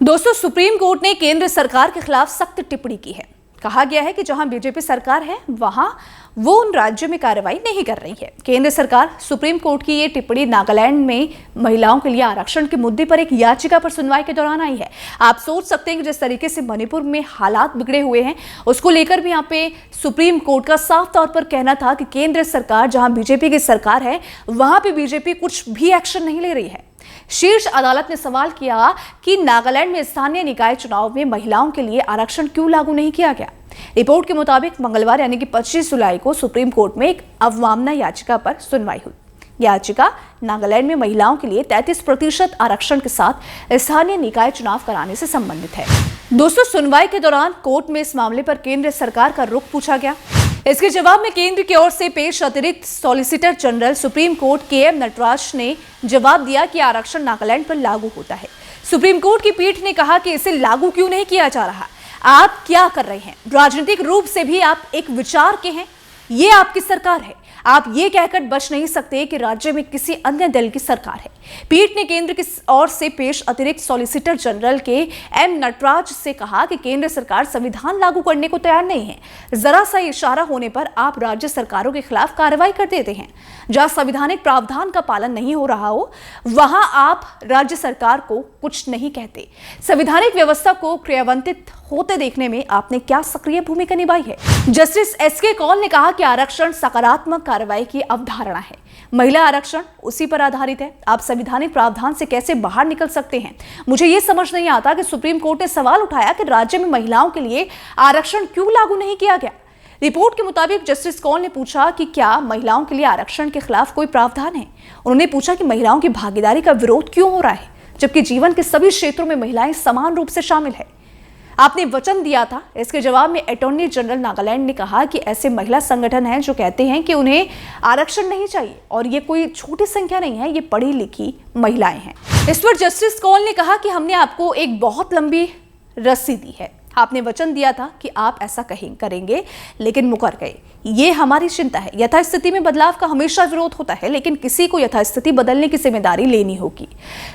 दोस्तों, supreme court ने केंद्र सरकार के खिलाफ सख्त टिप्पणी की है। कहा गया है कि जहां बीजेपी सरकार है वहां वो उन राज्यों में कार्रवाई नहीं कर रही है। केंद्र सरकार सुप्रीम कोर्ट की ये टिप्पणी नागालैंड में महिलाओं के लिए आरक्षण के मुद्दे पर एक याचिका पर सुनवाई के दौरान आई है। आप सोच सकते हैं कि जिस तरीके से मणिपुर में हालात बिगड़े हुए हैं, उसको लेकर भी यहाँ पे सुप्रीम कोर्ट का साफ तौर पर कहना था कि केंद्र सरकार जहां बीजेपी की सरकार है वहां पे बीजेपी कुछ भी एक्शन नहीं ले रही है। शीर्ष अदालत ने सवाल किया कि नागालैंड में स्थानीय निकाय चुनाव में महिलाओं के लिए आरक्षण क्यों लागू नहीं किया गया। रिपोर्ट के मुताबिक मंगलवार यानी कि 25 जुलाई को सुप्रीम कोर्ट में एक अवमानना याचिका पर सुनवाई हुई। याचिका नागालैंड में महिलाओं के लिए 33% आरक्षण के साथ स्थानीय निकाय चुनाव कराने से संबंधित है। दोस्तों, सुनवाई के दौरान कोर्ट में इस मामले पर केंद्र सरकार का रुख पूछा गया। इसके जवाब में केंद्र की ओर से पेश अतिरिक्त solicitor general supreme court K M. Nataraj ने जवाब दिया कि आरक्षण नागालैंड पर लागू होता है। सुप्रीम कोर्ट की पीठ ने कहा कि इसे लागू क्यों नहीं किया जा रहा। आप क्या कर रहे हैं? राजनीतिक रूप से भी आप एक विचार के हैं। ये आपकी सरकार है। आप ये कहकर बच नहीं सकते कि राज्य में किसी अन्य दल की सरकार है। पीठ ने केंद्र की ओर से पेश अतिरिक्त सॉलिसिटर जनरल के एम नटराज से कहा कि केंद्र सरकार संविधान लागू करने को तैयार नहीं है। जरा सा इशारा होने पर आप राज्य सरकारों के खिलाफ कार्रवाई कर देते हैं। जहां संवैधानिक प्रावधान का पालन नहीं हो रहा हो वहां आप राज्य सरकार को कुछ नहीं कहते। संवैधानिक व्यवस्था को क्रियान्वित होते देखने में आपने क्या सक्रिय भूमिका निभाई है? Justice SK. कौल ने कहा कि आरक्षण सकारात्मक कार्रवाई की अवधारणा है। महिला आरक्षण उसी पर आधारित है। आप संवैधानिक प्रावधान से कैसे बाहर निकल सकते हैं? मुझे यह समझ नहीं आता कि सुप्रीम कोर्ट ने सवाल उठाया कि राज्य में महिलाओं के लिए आरक्षण क्यों लागू नहीं किया गया। रिपोर्ट के मुताबिक जस्टिस कौल ने पूछा कि क्या महिलाओं के लिए आरक्षण के खिलाफ कोई प्रावधान है। उन्होंने पूछा कि महिलाओं की भागीदारी का विरोध क्यों हो रहा है जबकि जीवन के सभी क्षेत्रों में महिलाएं समान रूप से शामिल है। आपने वचन दिया था। इसके जवाब में अटॉर्नी जनरल नागालैंड ने कहा कि ऐसे महिला संगठन हैं जो कहते हैं कि उन्हें आरक्षण नहीं चाहिए और ये कोई छोटी संख्या नहीं है, ये पढ़ी लिखी महिलाएं हैं। इस पर जस्टिस कौल ने कहा कि हमने आपको एक बहुत लंबी रस्सी दी है। आपने वचन दिया था कि आप ऐसा करेंगे लेकिन मुकर गए। ये हमारी चिंता है। यथास्थिति में बदलाव का हमेशा विरोध होता है लेकिन किसी को यथास्थिति बदलने की जिम्मेदारी लेनी होगी।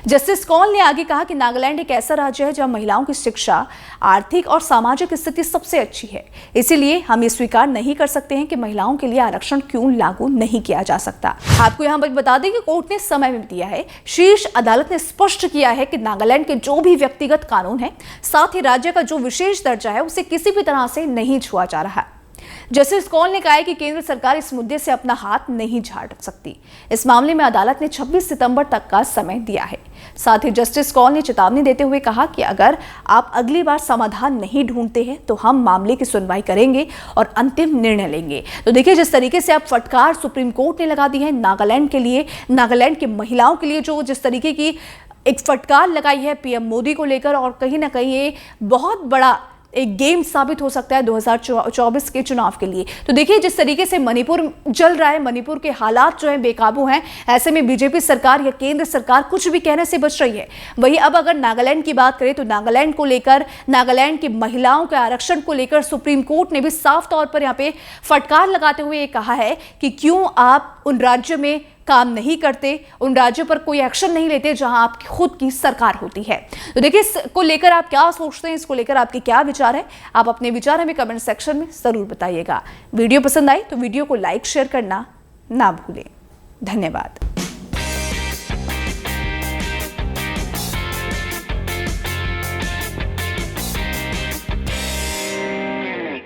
जस्टिस कौल ने आगे कहा कि नागालैंड एक ऐसा राज्य है जहां महिलाओं की शिक्षा, आर्थिक और सामाजिक स्थिति सबसे अच्छी है। इसीलिए हम ये स्वीकार नहीं कर सकते हैं कि महिलाओं के लिए आरक्षण क्यों लागू नहीं किया जा सकता। आपको यहाँ पर बता दें कि कोर्ट ने समय में दिया है। शीर्ष अदालत ने स्पष्ट किया है कि नागालैंड के जो भी व्यक्तिगत कानून है, साथ ही राज्य का जो विशेष दर्जा है, उसे किसी भी तरह से नहीं छुआ जा रहा। जस्टिस कौल ने कहा है कि केंद्र सरकार इस मुद्दे से अपना हाथ नहीं झाड़ सकती। इस मामले में अदालत ने 26 सितंबर तक का समय दिया है। साथ ही जस्टिस कौल ने चेतावनी देते हुए कहा कि अगर आप अगली बार समाधान नहीं ढूंढते हैं तो हम मामले की सुनवाई करेंगे और अंतिम निर्णय लेंगे। तो देखिए, जिस तरीके से आप फटकार सुप्रीम कोर्ट ने लगा दी है नागालैंड के लिए, नागालैंड की महिलाओं के लिए जो जिस तरीके की एक फटकार लगाई है पीएम मोदी को लेकर, और कहीं ना कहीं ये बहुत बड़ा एक गेम साबित हो सकता है 2024 के चुनाव के लिए। तो देखिए, जिस तरीके से मणिपुर जल रहा है, मणिपुर के हालात जो है बेकाबू हैं, ऐसे में बीजेपी सरकार या केंद्र सरकार कुछ भी कहने से बच रही है। वही अब अगर नागालैंड की बात करें तो नागालैंड को लेकर, नागालैंड की महिलाओं के आरक्षण को लेकर सुप्रीम कोर्ट ने भी साफ तौर पर यहाँ पे फटकार लगाते हुए कहा है कि क्यों आप उन राज्यों में काम नहीं करते, उन राज्यों पर कोई एक्शन नहीं लेते जहां आपकी खुद की सरकार होती है। तो देखिए, इसको लेकर आप क्या सोचते हैं, इसको लेकर आपके क्या विचार है? आप अपने विचार हमें कमेंट सेक्शन में जरूर बताइएगा। वीडियो पसंद आई तो वीडियो को लाइक शेयर करना ना भूलें। धन्यवाद।